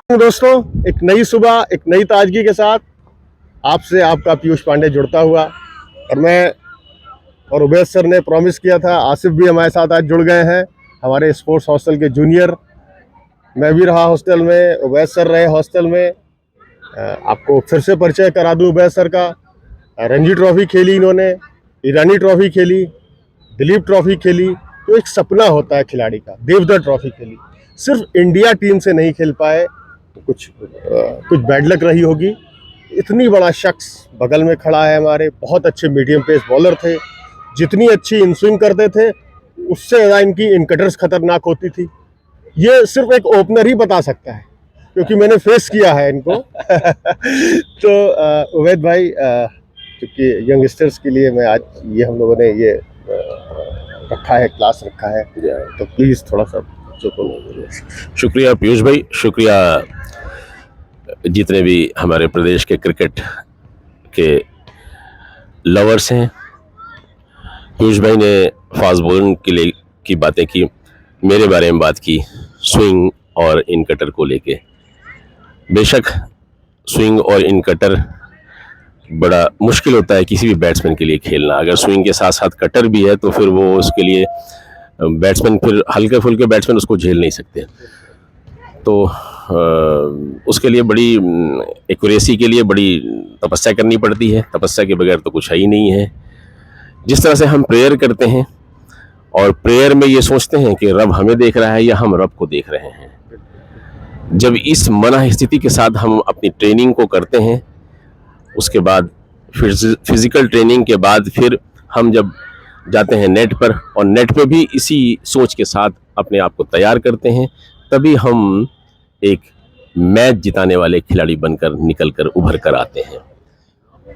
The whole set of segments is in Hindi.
दोस्तों, एक नई सुबह, एक नई ताजगी के साथ आपसे आपका पीयूष पांडे जुड़ता हुआ। और मैं और उबैद सर ने प्रॉमिस किया था, आसिफ भी हमारे साथ आज जुड़ गए हैं, हमारे स्पोर्ट्स हॉस्टल के जूनियर। मैं भी रहा हॉस्टल में, उबैद सर रहे हॉस्टल में। आपको फिर से परिचय करा दूं उबैद सर का। रणजी ट्रॉफी खेली इन्होंने, ईरानी ट्रॉफी खेली, दिलीप ट्रॉफी खेली। तो एक सपना होता है खिलाड़ी का, देवधर ट्रॉफी खेली। सिर्फ इंडिया टीम से नहीं खेल पाए, कुछ बैड लक रही होगी। इतनी बड़ा शख्स बगल में खड़ा है हमारे, बहुत अच्छे मीडियम पेस बॉलर थे, जितनी अच्छी इन स्विंग करते थे उससे ज़्यादा इनकी इन कटर्स खतरनाक होती थी। ये सिर्फ एक ओपनर ही बता सकता है, क्योंकि मैंने फेस किया है इनको। तो उबैद भाई, क्योंकि यंगस्टर्स के लिए मैं आज ये हम लोगों ने ये रखा है, क्लास रखा है, तो प्लीज़ थोड़ा सा शुक्रिया पीयूष भाई, शुक्रिया जितने भी हमारे प्रदेश के क्रिकेट के लवर्स हैं। पीयूष भाई ने फास्ट बॉलिंग के लिए की बातें की, मेरे बारे में बात की स्विंग और इन कटर को लेके। बेशक स्विंग और इन कटर बड़ा मुश्किल होता है किसी भी बैट्समैन के लिए खेलना। अगर स्विंग के साथ साथ कटर भी है तो फिर वो उसके लिए बैट्समैन, फिर हल्के फुल्के बैट्समैन उसको झेल नहीं सकते। तो उसके लिए बड़ी एक्यूरेसी के लिए बड़ी तपस्या करनी पड़ती है। तपस्या के बगैर तो कुछ है ही नहीं है। जिस तरह से हम प्रेयर करते हैं और प्रेयर में ये सोचते हैं कि रब हमें देख रहा है या हम रब को देख रहे हैं, जब इस मना स्थिति के साथ हम अपनी ट्रेनिंग को करते हैं, उसके बाद फिजिकल ट्रेनिंग के बाद फिर हम जब जाते हैं नेट पर और नेट पे भी इसी सोच के साथ अपने आप को तैयार करते हैं, तभी हम एक मैच जिताने वाले खिलाड़ी बनकर निकल कर उभर कर आते हैं।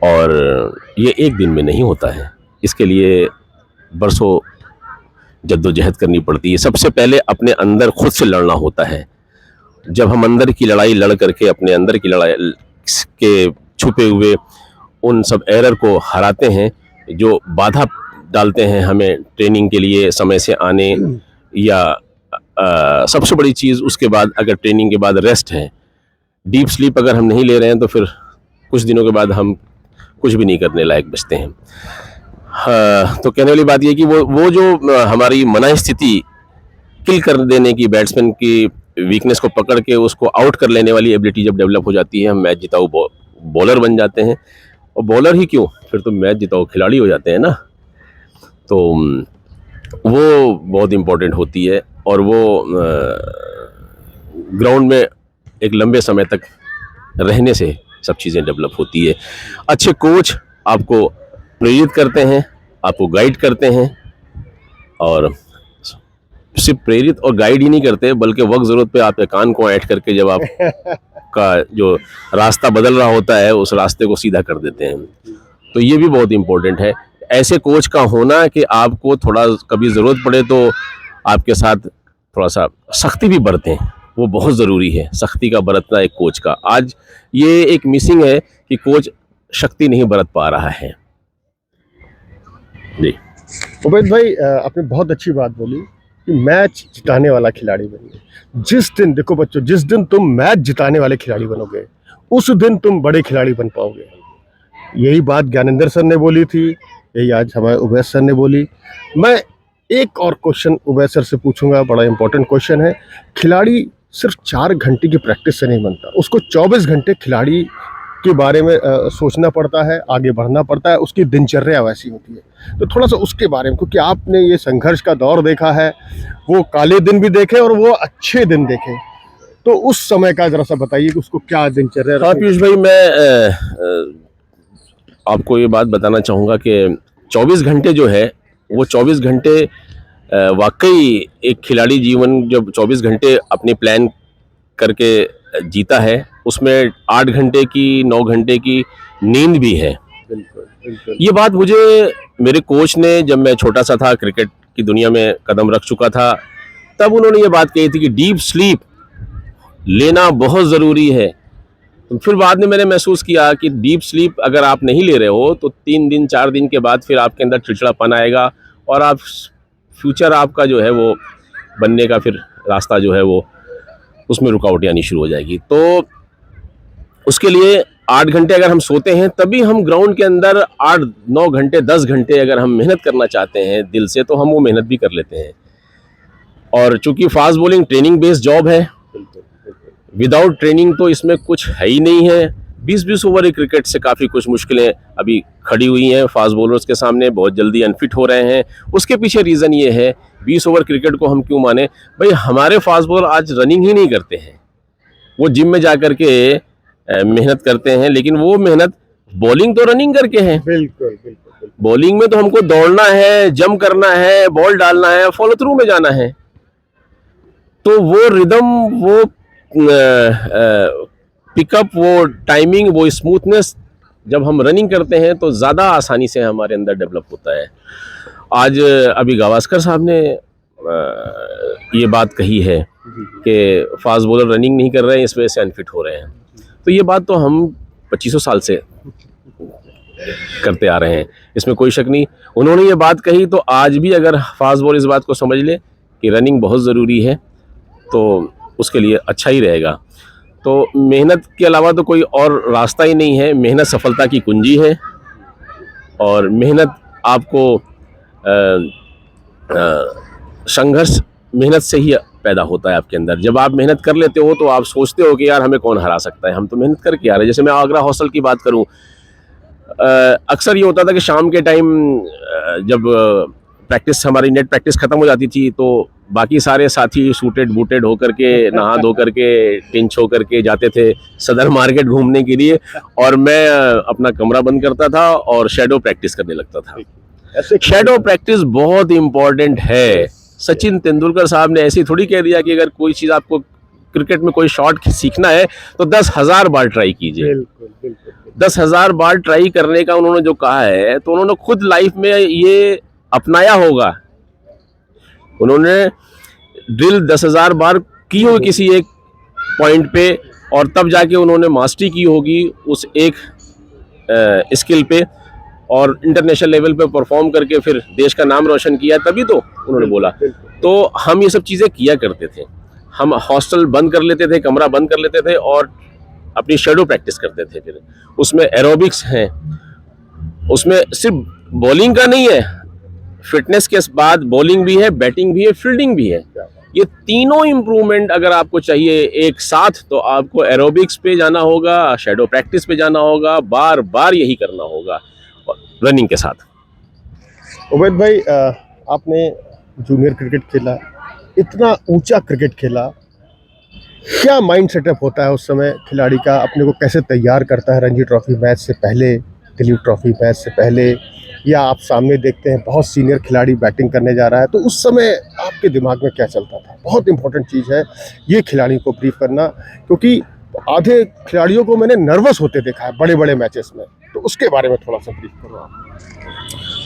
और ये एक दिन में नहीं होता है, इसके लिए बरसों जद्दोजहद करनी पड़ती है। सबसे पहले अपने अंदर खुद से लड़ना होता है। जब हम अंदर की लड़ाई लड़ करके अपने अंदर की लड़ाई के छुपे हुए उन सब एरर को हराते हैं जो बाधा डालते हैं हमें ट्रेनिंग के लिए समय से आने, या सबसे बड़ी चीज़ उसके बाद अगर ट्रेनिंग के बाद रेस्ट है, डीप स्लीप अगर हम नहीं ले रहे हैं तो फिर कुछ दिनों के बाद हम कुछ भी नहीं करने लायक बचते हैं। तो कहने वाली बात ये कि वो जो हमारी मना स्थिति किल कर देने की, बैट्समैन की वीकनेस को पकड़ के उसको आउट कर लेने वाली एबिलिटी जब डेवलप हो जाती है, हम मैच जिताऊ बॉलर बन जाते हैं। और बॉलर ही क्यों, फिर तो मैच जिताऊ खिलाड़ी हो जाते हैं ना। तो वो बहुत इम्पोर्टेंट होती है और वो ग्राउंड में एक लंबे समय तक रहने से सब चीज़ें डेवलप होती है। अच्छे कोच आपको प्रेरित करते हैं, आपको गाइड करते हैं, और सिर्फ प्रेरित और गाइड ही नहीं करते बल्कि वक्त ज़रूरत पे आपके कान को ऐड करके जब आप का जो रास्ता बदल रहा होता है उस रास्ते को सीधा कर देते हैं। तो ये भी बहुत इम्पोर्टेंट है ऐसे कोच का होना कि आपको थोड़ा कभी ज़रूरत पड़े तो आपके साथ थोड़ा सा सख्ती भी बरतें, वो बहुत ज़रूरी है। सख्ती का बरतना एक कोच का आज ये एक मिसिंग है कि कोच शक्ति नहीं बरत पा रहा है। जी उबैद भाई, आपने बहुत अच्छी बात बोली कि मैच जिताने वाला खिलाड़ी बनिए। जिस दिन, देखो बच्चों, जिस दिन तुम मैच जिताने वाले खिलाड़ी बनोगे उस दिन तुम बड़े खिलाड़ी बन पाओगे। यही बात ज्ञानेंद्र सर ने बोली थी, यही आज हमारे उबैद सर ने बोली। मैं एक और क्वेश्चन उबैद सर से पूछूंगा, बड़ा इंपॉर्टेंट क्वेश्चन है। खिलाड़ी सिर्फ 4 घंटे की प्रैक्टिस से नहीं बनता, उसको 24 घंटे खिलाड़ी के बारे में सोचना पड़ता है, आगे बढ़ना पड़ता है, उसकी दिनचर्या वैसी होती है। तो थोड़ा सा उसके बारे में, क्योंकि आपने ये संघर्ष का दौर देखा है, वो काले दिन भी देखे और वो अच्छे दिन देखे, तो उस समय का जरा सा बताइए कि उसको क्या दिनचर्या। हाँ पीयूष भाई, मैं आपको ये बात बताना चाहूँगा कि 24 घंटे जो है वो 24 घंटे वाकई एक खिलाड़ी जीवन जब 24 घंटे अपने प्लान करके जीता है, उसमें 8 घंटे की 9 घंटे की नींद भी है। बिल्कुल, बिल्कुल। ये बात मुझे मेरे कोच ने, जब मैं छोटा सा था, क्रिकेट की दुनिया में कदम रख चुका था, तब उन्होंने ये बात कही थी कि डीप स्लीप लेना बहुत ज़रूरी है। तो फिर बाद में मैंने महसूस किया कि डीप स्लीप अगर आप नहीं ले रहे हो तो 3 दिन 4 दिन के बाद फिर आपके अंदर चिड़चिड़ापन आएगा और आप फ्यूचर आपका जो है वो बनने का फिर रास्ता जो है वो उसमें रुकावटें आनी शुरू हो जाएगी। तो उसके लिए 8 घंटे अगर हम सोते हैं तभी हम ग्राउंड के अंदर 8-9 घंटे 10 घंटे अगर हम मेहनत करना चाहते हैं दिल से, तो हम वो मेहनत भी कर लेते हैं। और चूंकि fast bowling training based job है, विदाउट ट्रेनिंग तो इसमें कुछ है ही नहीं है। 20-20 ओवर की क्रिकेट से काफ़ी कुछ मुश्किलें अभी खड़ी हुई हैं फास्ट बॉलर्स के सामने, बहुत जल्दी अनफिट हो रहे हैं। उसके पीछे रीज़न ये है, 20 ओवर क्रिकेट को हम क्यों माने भाई, हमारे फास्ट बॉलर आज रनिंग ही नहीं करते हैं। वो जिम में जा कर के मेहनत करते हैं, लेकिन वो मेहनत बॉलिंग तो रनिंग करके है। बिल्कुल बिल्कुल। बॉलिंग में तो हमको दौड़ना है, जंप करना है, बॉल डालना है, फॉलो थ्रू में जाना है। तो वो रिदम, वो पिकअप, वो टाइमिंग, वो स्मूथनेस जब हम रनिंग करते हैं तो ज़्यादा आसानी से हमारे अंदर डेवलप होता है। आज अभी गावस्कर साहब ने ये बात कही है कि फास्ट बॉलर रनिंग नहीं कर रहे हैं, इस वजह से अनफिट हो रहे हैं। तो ये बात तो हम 2500 साल से करते आ रहे हैं, इसमें कोई शक नहीं। उन्होंने ये बात कही तो आज भी अगर फास्ट बॉलर इस बात को समझ ले कि रनिंग बहुत ज़रूरी है तो उसके लिए अच्छा ही रहेगा। तो मेहनत के अलावा तो कोई और रास्ता ही नहीं है। मेहनत सफलता की कुंजी है और मेहनत आपको संघर्ष मेहनत से ही पैदा होता है आपके अंदर। जब आप मेहनत कर लेते हो तो आप सोचते हो कि यार हमें कौन हरा सकता है, हम तो मेहनत करके आ रहे हैं। जैसे मैं आगरा हॉस्टल की बात करूं, अक्सर ये होता था कि शाम के टाइम जब प्रैक्टिस, हमारी नेट प्रैक्टिस खत्म हो जाती थी तो बाकी सारे साथी सूटेड बूटेड होकर के, नहा धो करके, टिंच होकर के जाते थे सदर मार्केट घूमने के लिए, और मैं अपना कमरा बंद करता था और शेडो प्रैक्टिस करने लगता था। शेडो प्रैक्टिस बहुत इंपॉर्टेंट है। सचिन तेंदुलकर साहब ने ऐसी थोड़ी कह दिया कि अगर कोई चीज़ आपको क्रिकेट में कोई शॉट सीखना है तो 10,000 बार ट्राई कीजिए। 10,000 बार ट्राई करने का उन्होंने जो कहा है, तो उन्होंने खुद लाइफ में ये अपनाया होगा। उन्होंने ड्रिल 10,000 बार की होगी किसी एक पॉइंट पे, और तब जाके उन्होंने मास्टरी की होगी उस एक स्किल पे, और इंटरनेशनल लेवल पे परफॉर्म करके फिर देश का नाम रोशन किया, तभी तो उन्होंने बोला। तो हम ये सब चीज़ें किया करते थे। हम हॉस्टल बंद कर लेते थे, कमरा बंद कर लेते थे और अपनी शेडो प्रैक्टिस करते थे। फिर उसमें एरोबिक्स हैं, उसमें सिर्फ बॉलिंग का नहीं है, फिटनेस के बाद बॉलिंग भी है, बैटिंग भी है, फील्डिंग भी है। ये तीनों इम्प्रूवमेंट अगर आपको चाहिए एक साथ, तो आपको एरोबिक्स पे जाना होगा, शेडो प्रैक्टिस पे जाना होगा, बार बार यही करना होगा, रनिंग के साथ। उबैद भाई, आपने जूनियर क्रिकेट खेला, इतना ऊंचा क्रिकेट खेला, क्या माइंड सेटअप होता है उस समय खिलाड़ी का? अपने को कैसे तैयार करता है रणजी ट्रॉफी मैच से पहले, दिलीप ट्रॉफी मैच से पहले, या आप सामने देखते हैं बहुत सीनियर खिलाड़ी बैटिंग करने जा रहा है, तो उस समय आपके दिमाग में क्या चलता था? बहुत इंपॉर्टेंट चीज़ है ये खिलाड़ी को ब्रीफ करना, क्योंकि आधे खिलाड़ियों को मैंने नर्वस होते देखा है बड़े बड़े मैचेस में, तो उसके बारे में थोड़ा सा ब्रीफ करो आप।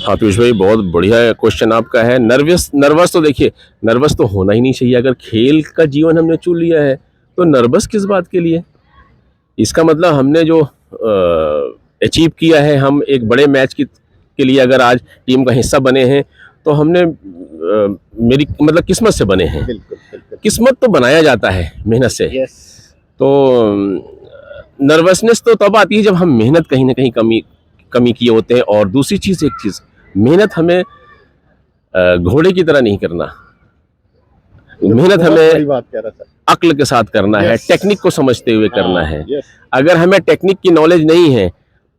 हाँ पीयूष भाई, बहुत बढ़िया क्वेश्चन आपका है। नर्वस तो देखिए, नर्वस तो होना ही नहीं चाहिए। अगर खेल का जीवन हमने चुन लिया है तो नर्वस किस बात के लिए? इसका मतलब हमने जो अचीव किया है, हम एक बड़े मैच के लिए अगर आज टीम का हिस्सा बने हैं तो हमने मेरी मतलब किस्मत से बने हैं। किस्मत तो बनाया जाता है मेहनत से। तो नर्वसनेस तो तब आती है जब हम मेहनत कहीं ना कहीं कमी किए होते हैं। और दूसरी चीज़, एक चीज़, मेहनत हमें घोड़े की तरह नहीं करना। मेहनत हमें अक्ल के साथ करना है, टेक्निक को समझते हुए करना है। अगर हमें टेक्निक की नॉलेज नहीं है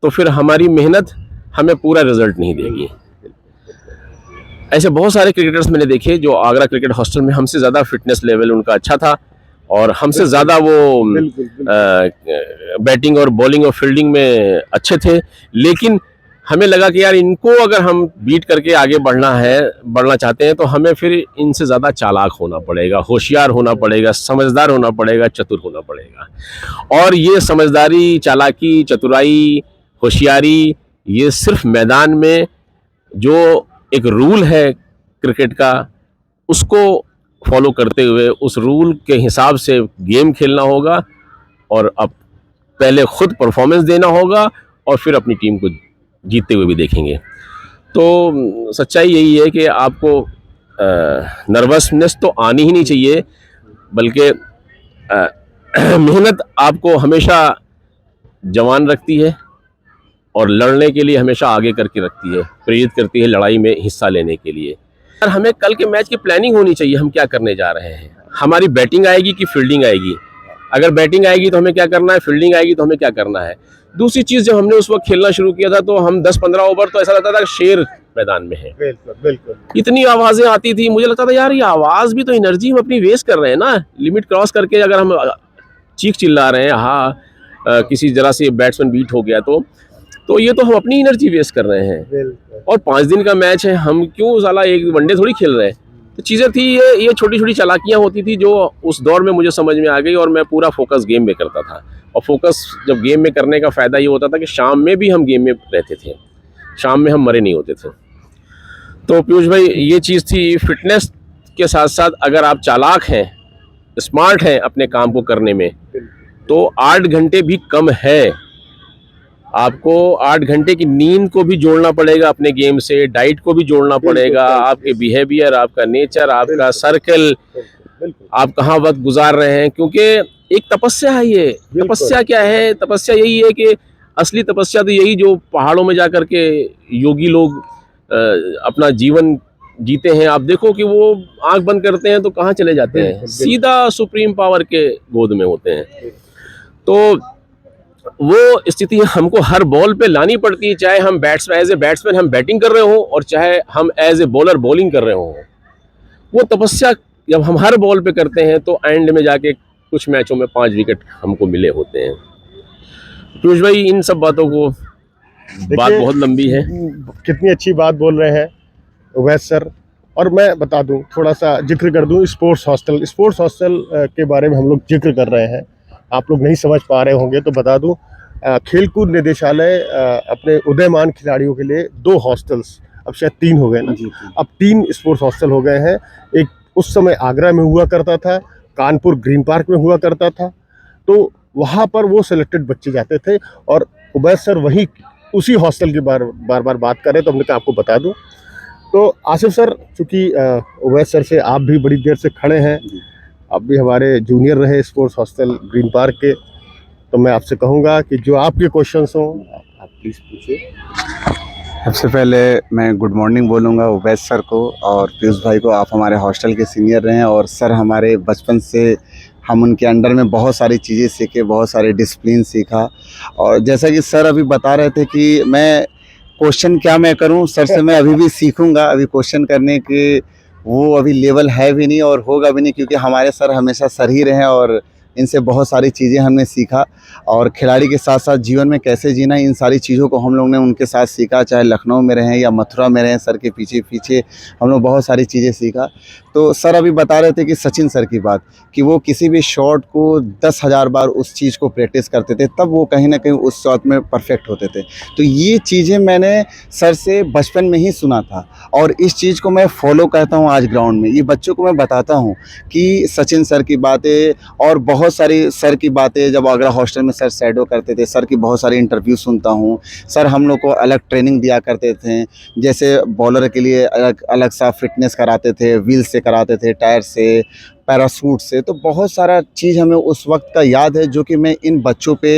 तो फिर हमारी मेहनत हमें पूरा रिजल्ट नहीं देगी। ऐसे बहुत सारे क्रिकेटर्स मैंने देखे जो आगरा क्रिकेट हॉस्टल में हमसे ज़्यादा फिटनेस लेवल उनका अच्छा था और हमसे ज़्यादा वो बैटिंग और बॉलिंग और फील्डिंग में अच्छे थे, लेकिन हमें लगा कि यार इनको अगर हम बीट करके आगे बढ़ना चाहते हैं तो हमें फिर इनसे ज़्यादा चालाक होना पड़ेगा, होशियार होना पड़ेगा, समझदार होना पड़ेगा, चतुर होना पड़ेगा। और ये समझदारी, चालाकी, चतुराई, होशियारी, ये सिर्फ मैदान में जो एक रूल है क्रिकेट का, उसको फॉलो करते हुए उस रूल के हिसाब से गेम खेलना होगा और अब पहले खुद परफॉर्मेंस देना होगा और फिर अपनी टीम को जीतते हुए भी देखेंगे। तो सच्चाई यही है कि आपको नर्वसनेस तो आनी ही नहीं चाहिए, बल्कि मेहनत आपको हमेशा जवान रखती है और लड़ने के लिए हमेशा आगे करके रखती है, प्रेरित करती है लड़ाई में हिस्सा लेने के लिए। और हमें कल के मैच की प्लानिंग होनी चाहिए, हम क्या करने जा रहे हैं। हमारी बैटिंग आएगी कि फील्डिंग आएगी। अगर बैटिंग आएगी तो हमें क्या करना है, फील्डिंग आएगी तो हमें क्या करना है। दूसरी चीज़, जब हमने उस वक्त खेलना शुरू किया था तो हम 10-15 ओवर तो ऐसा लगता था कि शेर मैदान में है। बिल्कुल बिल्कुल। इतनी आवाज़ें आती थी, मुझे लगता था यार ये आवाज़ भी तो एनर्जी हम अपनी वेस्ट कर रहे हैं ना। लिमिट क्रॉस करके अगर हम चीख चिल्ला रहे हैं, हाँ किसी जरा से बैट्समैन बीट हो गया तो ये तो हम अपनी एनर्जी वेस्ट कर रहे हैं। और 5 दिन का मैच है, हम क्यों साला एक वनडे थोड़ी खेल रहे हैं। तो चीज़ें थी, ये छोटी छोटी चालाकियाँ होती थी जो उस दौर में मुझे समझ में आ गई और मैं पूरा फोकस गेम में करता था। और फोकस जब गेम में करने का फ़ायदा ये होता था कि शाम में भी हम गेम में रहते थे, शाम में हम मरे नहीं होते थे। तो पीयूष भाई ये चीज़ थी, फिटनेस के साथ साथ अगर आप चालाक हैं, स्मार्ट हैं अपने काम को करने में, तो 8 घंटे भी कम है। आपको 8 घंटे की नींद को भी जोड़ना पड़ेगा अपने गेम से, डाइट को भी जोड़ना पड़ेगा, आपके बिहेवियर, आपका नेचर, आपका सर्कल, आप कहाँ वक्त गुजार रहे हैं। क्योंकि एक तपस्या है ये। तपस्या क्या है? तपस्या यही है कि असली तपस्या तो यही जो पहाड़ों में जाकर के योगी लोग अपना जीवन जीते हैं। आप देखो कि वो आंख बंद करते हैं तो कहाँ चले जाते हैं, सीधा सुप्रीम पावर के गोद में होते हैं। तो वो स्थिति हमको हर बॉल पे लानी पड़ती है, चाहे हम एज ए बैट्समैन हम बैटिंग कर रहे हो और चाहे हम एज ए बॉलर बॉलिंग कर रहे हो। वो तपस्या जब हम हर बॉल पे करते हैं तो एंड में जाके कुछ मैचों में 5 विकेट हमको मिले होते हैं। पीयूष भाई इन सब बातों को, बात बहुत लंबी है। कितनी अच्छी बात बोल रहे हैं उवैस सर। और मैं बता दूं, थोड़ा सा जिक्र कर दूं, स्पोर्ट्स हॉस्टल के बारे में हम लोग जिक्र कर रहे हैं। आप लोग नहीं समझ पा रहे होंगे तो बता दूं, खेलकूद निदेशालय अपने उदयमान खिलाड़ियों के लिए 2 हॉस्टल्स, अब शायद 3 हो गए ना, अब 3 स्पोर्ट्स हॉस्टल हो गए हैं। एक उस समय आगरा में हुआ करता था, कानपुर ग्रीन पार्क में हुआ करता था। तो वहाँ पर वो सिलेक्टेड बच्चे जाते थे और उबैस सर वही उसी हॉस्टल की बार बार बात कर रहे, तो हमने कहा आपको बता दूं। तो आसिफ सर, चूँकि उवैस सर से आप भी बड़ी देर से खड़े हैं, आप भी हमारे जूनियर रहे स्पोर्ट्स हॉस्टल ग्रीन पार्क के, तो मैं आपसे कहूँगा कि जो आपके क्वेश्चंस हों आप प्लीज़ पूछिए। सबसे पहले मैं गुड मॉर्निंग बोलूँगा उवैस सर को और पीयूष भाई को। आप हमारे हॉस्टल के सीनियर रहे हैं और सर हमारे बचपन से हम उनके अंडर में बहुत सारी चीज़ें सीखे, बहुत सारे डिसिप्लिन सीखा। और जैसा कि सर अभी बता रहे थे कि मैं क्वेश्चन क्या मैं करूं, सर से मैं अभी भी सीखूंगा। अभी क्वेश्चन करने के वो अभी लेवल है भी नहीं और होगा भी नहीं, क्योंकि हमारे सर हमेशा सर ही रहे और इनसे बहुत सारी चीज़ें हमने सीखा। और खिलाड़ी के साथ साथ जीवन में कैसे जीना, इन सारी चीज़ों को हम लोग ने उनके साथ सीखा। चाहे लखनऊ में रहें या मथुरा में रहें, सर के पीछे पीछे हम लोग बहुत सारी चीज़ें सीखा। तो सर अभी बता रहे थे कि सचिन सर की बात, कि वो किसी भी शॉट को 10,000 बार उस चीज़ को प्रैक्टिस करते थे, तब वो कहीं ना कहीं उस शॉट में परफेक्ट होते थे। तो ये चीज़ें मैंने सर से बचपन में ही सुना था और इस चीज़ को मैं फॉलो करता हूँ आज ग्राउंड में। ये बच्चों को मैं बताता हूँ कि सचिन सर की बातें और बहुत सारी सर की बातें, जब आगरा हॉस्टल में सर शैडो करते थे, सर की बहुत सारी इंटरव्यू सुनता हूँ। सर हम लोग को अलग ट्रेनिंग दिया करते थे, जैसे बॉलर के लिए अलग अलग सा फिटनेस कराते थे, व्हील से कराते थे, टायर से, पैराशूट से। तो बहुत सारा चीज़ हमें उस वक्त का याद है जो कि मैं इन बच्चों पे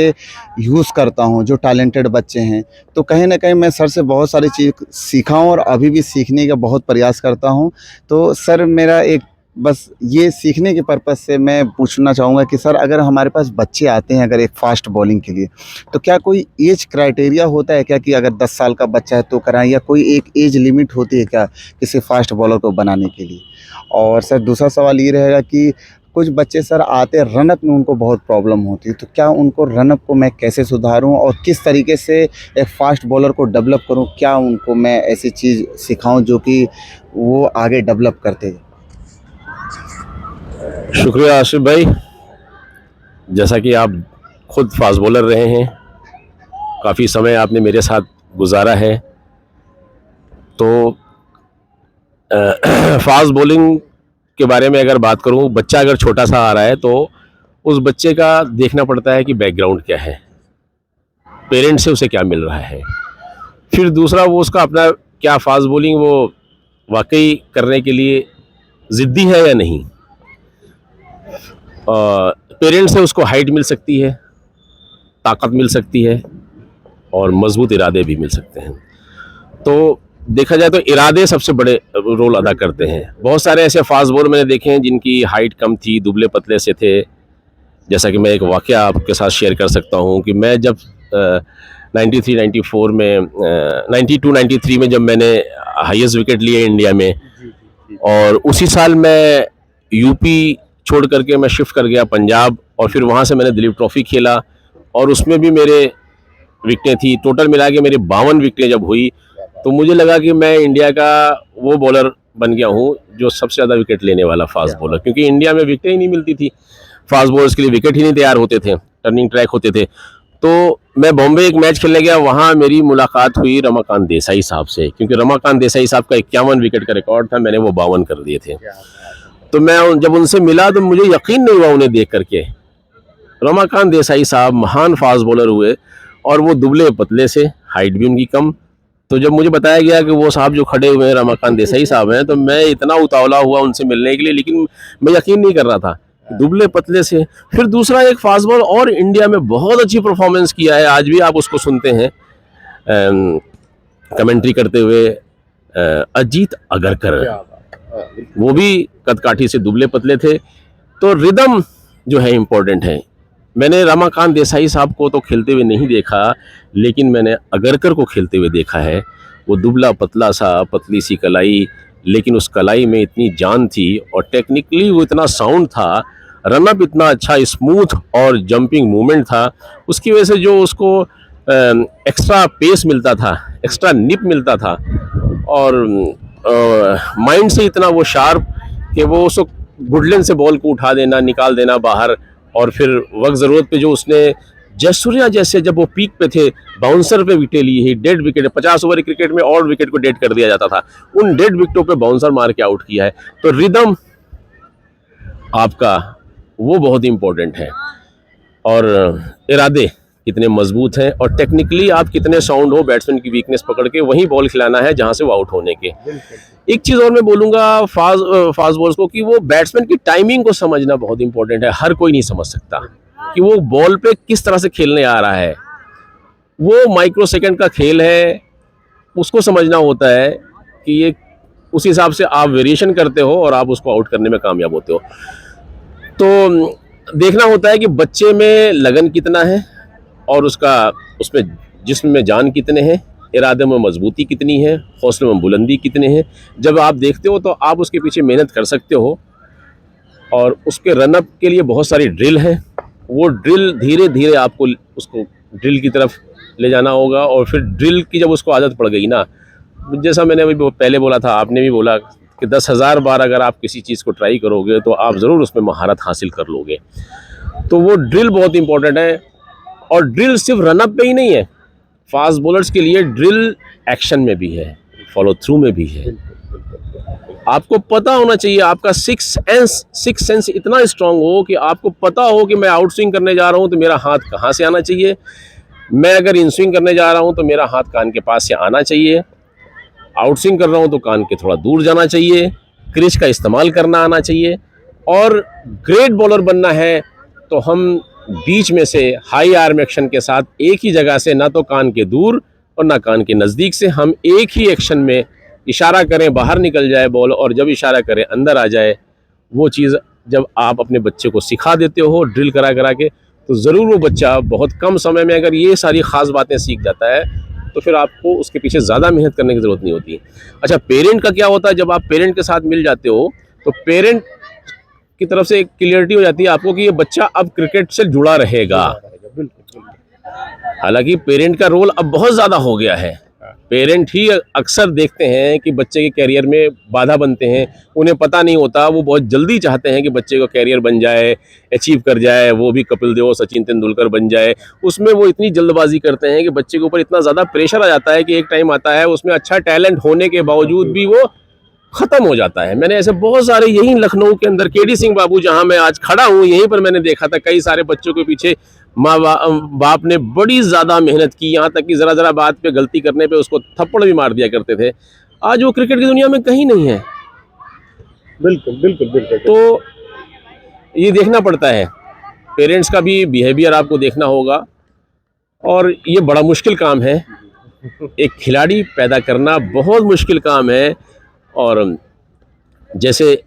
यूज़ करता हूँ, जो टैलेंटेड बच्चे हैं। तो कहीं ना कहीं मैं सर से बहुत सारी चीज़ सीखा हूँ और अभी भी सीखने का बहुत प्रयास करता हूँ। तो सर मेरा एक बस ये सीखने के पर्पज़ से मैं पूछना चाहूँगा कि सर अगर हमारे पास बच्चे आते हैं अगर एक फ़ास्ट बॉलिंग के लिए, तो क्या कोई एज क्राइटेरिया होता है क्या, कि अगर 10 साल का बच्चा है तो कराएं, या कोई एक एज लिमिट होती है क्या किसी फास्ट बॉलर को बनाने के लिए? और सर दूसरा सवाल ये रहेगा कि कुछ बच्चे सर आते रनअप में उनको बहुत प्रॉब्लम होती है, तो क्या उनको रनअप को मैं कैसे सुधारूं और किस तरीके से एक फ़ास्ट बॉलर को डेवलप करूं? क्या उनको मैं ऐसी चीज़ सिखाऊं जो कि वो आगे डेवलप करते? शुक्रिया आसिफ भाई। जैसा कि आप खुद फास्ट बॉलर रहे हैं, काफ़ी समय आपने मेरे साथ गुजारा है, तो फास्ट बॉलिंग के बारे में अगर बात करूं, बच्चा अगर छोटा सा आ रहा है तो उस बच्चे का देखना पड़ता है कि बैकग्राउंड क्या है, पेरेंट्स से उसे क्या मिल रहा है, फिर दूसरा वो उसका अपना क्या फास्ट बॉलिंग वो वाकई करने के लिए ज़िद्दी है या नहीं। पेरेंट्स से उसको हाइट मिल सकती है, ताकत मिल सकती है और मजबूत इरादे भी मिल सकते हैं। तो देखा जाए तो इरादे सबसे बड़े रोल अदा करते हैं। बहुत सारे ऐसे फास्ट बॉलर मैंने देखे हैं जिनकी हाइट कम थी, दुबले पतले से थे। जैसा कि मैं एक वाकया आपके साथ शेयर कर सकता हूँ कि मैं जब 93-94 में 92-93 में जब मैंने हाईएस्ट विकेट लिए इंडिया में, और उसी साल मैं यूपी छोड़ करके मैं शिफ्ट कर गया पंजाब, और फिर वहाँ से मैंने दिलीप ट्रॉफी खेला और उसमें भी मेरे विकेटें थी। टोटल मिला के मेरी 52 विकेटें जब हुई तो मुझे लगा कि मैं इंडिया का वो बॉलर बन गया हूँ जो सबसे ज़्यादा विकेट लेने वाला फास्ट बॉलर, क्योंकि इंडिया में विकेटें ही नहीं मिलती थी। फास्ट बॉलर्स के लिए विकेट ही नहीं तैयार होते थे, टर्निंग ट्रैक होते थे। तो मैं बॉम्बे एक मैच खेलने गया, वहाँ मेरी मुलाकात हुई रमाकांत देसाई साहब से, क्योंकि रमाकांत देसाई साहब का 51 विकेट का रिकॉर्ड था, मैंने वो 52 कर दिए थे। तो मैं जब उनसे मिला तो मुझे यकीन नहीं हुआ उन्हें देख करके। रमाकांत देसाई साहब महान फास्ट बॉलर हुए और वो दुबले पतले से, हाइट भी उनकी कम। तो जब मुझे बताया गया कि वो साहब जो खड़े हुए हैं रमाकांत देसाई साहब हैं, तो मैं इतना उतावला हुआ उनसे मिलने के लिए, लेकिन मैं यकीन नहीं कर रहा था, दुबले पतले से। फिर दूसरा एक फास्ट बॉलर और इंडिया में बहुत अच्छी परफॉर्मेंस किया है, आज भी आप उसको सुनते हैं कमेंट्री करते हुए, अजीत अगरकर। वो भी कदकाठी से दुबले पतले थे। तो रिदम जो है इम्पोर्टेंट है। मैंने रमाकांत देसाई साहब को तो खेलते हुए नहीं देखा, लेकिन मैंने अगरकर को खेलते हुए देखा है। वो दुबला पतला सा, पतली सी कलाई, लेकिन उस कलाई में इतनी जान थी और टेक्निकली वो इतना साउंड था, रनअप इतना अच्छा स्मूथ और जंपिंग मूवमेंट था। उसकी वजह से जो उसको एक्स्ट्रा पेस मिलता था, एक्स्ट्रा निप मिलता था, और माइंड से इतना वो शार्प कि वो उसको गुडलेन से बॉल को उठा देना, निकाल देना बाहर, और फिर वक्त ज़रूरत पे जो उसने जयसूर्या जैसे जब वो पीक पे थे, बाउंसर पे विकेट ली है, डेड विकेट, 50 ओवर क्रिकेट में और विकेट को डेड कर दिया जाता था, उन डेड विकेटों पे बाउंसर मार के आउट किया है। तो रिदम आपका वो बहुत इंपॉर्टेंट है, और इरादे कितने मजबूत हैं, और टेक्निकली आप कितने साउंड हो, बैट्समैन की वीकनेस पकड़ के वहीं बॉल खिलाना है जहां से वो आउट होने के। एक चीज़ और मैं बोलूँगा फास्ट बॉलर्स को कि वो बैट्समैन की टाइमिंग को समझना बहुत इंपॉर्टेंट है। हर कोई नहीं समझ सकता कि वो बॉल पे किस तरह से खेलने आ रहा है। वो माइक्रो सेकंड का खेल है, उसको समझना होता है कि ये उस हिसाब से आप वेरिएशन करते हो और आप उसको आउट करने में कामयाब होते हो। तो देखना होता है कि बच्चे में लगन कितना है और उसमें जिस्म में जान कितने हैं, इरादे में मजबूती कितनी है, हौसले में बुलंदी कितने हैं। जब आप देखते हो तो आप उसके पीछे मेहनत कर सकते हो, और उसके रनअप के लिए बहुत सारी ड्रिल है। वो ड्रिल धीरे धीरे आपको उसको ड्रिल की तरफ ले जाना होगा, और फिर ड्रिल की जब उसको आदत पड़ गई ना, जैसा मैंने अभी पहले बोला था, आपने भी बोला कि 10,000 बार अगर आप किसी चीज़ को ट्राई करोगे तो आप ज़रूर उसमें महारत हासिल कर लोगे। तो वो ड्रिल बहुत इंपॉर्टेंट है, और ड्रिल सिर्फ रनअप पे ही नहीं है, फास्ट बॉलर्स के लिए ड्रिल एक्शन में भी है, फॉलो थ्रू में भी है। आपको पता होना चाहिए, आपका सिक्स सेंस इतना स्ट्रांग हो कि आपको पता हो कि मैं आउट स्विंग करने जा रहा हूं तो मेरा हाथ कहां से आना चाहिए, मैं अगर इन स्विंग करने जा रहा हूं तो मेरा हाथ कान के पास से आना चाहिए, आउट स्विंग कर रहा हूं तो कान के थोड़ा दूर जाना चाहिए, क्रिच का इस्तेमाल करना आना चाहिए। और ग्रेट बॉलर बनना है तो हम बीच में से हाई आर्म एक्शन के साथ एक ही जगह से, ना तो कान के दूर और ना कान के नज़दीक से, हम एक ही एक्शन में इशारा करें बाहर निकल जाए बॉल, और जब इशारा करें अंदर आ जाए। वो चीज़ जब आप अपने बच्चे को सिखा देते हो ड्रिल करा करा के, तो ज़रूर वो बच्चा बहुत कम समय में अगर ये सारी ख़ास बातें सीख जाता है तो फिर आपको उसके पीछे ज़्यादा मेहनत करने की ज़रूरत नहीं होती। अच्छा, पेरेंट का क्या होता है? जब आप पेरेंट के साथ मिल जाते हो तो पेरेंट की तरफ से एक क्लियरिटी हो जाती है आपको कि ये बच्चा अब क्रिकेट से जुड़ा रहेगा। हालांकि पेरेंट का रोल अब बहुत ज़्यादा हो गया है। पेरेंट ही अक्सर देखते हैं कि बच्चे के कैरियर में बाधा बनते हैं, उन्हें पता नहीं होता, वो बहुत जल्दी चाहते हैं कि बच्चे का कैरियर बन जाए, अचीव कर जाए, वो भी कपिल देव, सचिन तेंदुलकर बन जाए। उसमें वो इतनी जल्दबाजी करते हैं कि बच्चे के ऊपर इतना ज़्यादा प्रेशर आ जाता है कि एक टाइम आता है उसमें अच्छा टैलेंट होने के बावजूद भी वो ख़त्म हो जाता है। मैंने ऐसे बहुत सारे, यही लखनऊ के अंदर केडी सिंह बाबू जहाँ मैं आज खड़ा हूँ, यहीं पर मैंने देखा था कई सारे बच्चों के पीछे माँ बाप ने बड़ी ज़्यादा मेहनत की, यहाँ तक कि ज़रा बात पे गलती करने पे उसको थप्पड़ भी मार दिया करते थे। आज वो क्रिकेट की दुनिया में कहीं नहीं है। बिल्कुल बिल्कुल बिल्कुल। तो ये देखना पड़ता है, पेरेंट्स का भी बिहेवियर आपको देखना होगा, और ये बड़ा मुश्किल काम है। एक खिलाड़ी पैदा करना बहुत मुश्किल काम है। और जैसे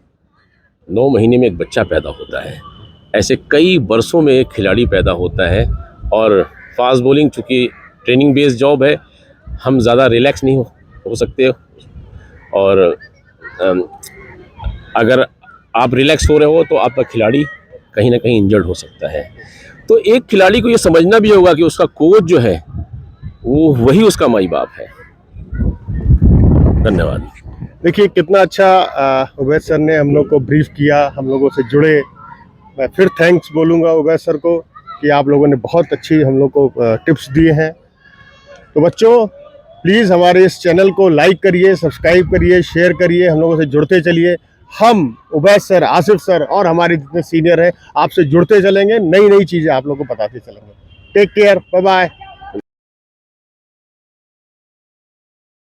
9 महीने में एक बच्चा पैदा होता है, ऐसे कई बरसों में एक खिलाड़ी पैदा होता है। और फास्ट बॉलिंग चूँकि ट्रेनिंग बेस्ड जॉब है, हम ज़्यादा रिलैक्स नहीं हो सकते, और अगर आप रिलैक्स हो रहे हो तो आपका खिलाड़ी कहीं ना कहीं इंजर्ड हो सकता है। तो एक खिलाड़ी को ये समझना भी होगा कि उसका कोच जो है वो वही उसका माई बाप है। धन्यवाद। देखिए कितना अच्छा उबैद सर ने हम लोग को ब्रीफ किया, हम लोगों से जुड़े। मैं फिर थैंक्स बोलूँगा उबैद सर को कि आप लोगों ने बहुत अच्छी हम लोग को टिप्स दिए हैं। तो बच्चों प्लीज़ हमारे इस चैनल को लाइक करिए, सब्सक्राइब करिए, शेयर करिए, हम लोगों से जुड़ते चलिए। हम उबैद सर, आसिफ सर और हमारे जितने सीनियर हैं आपसे जुड़ते चलेंगे, नई नई चीज़ें आप लोगों को बताते चलेंगे। Take care, bye bye.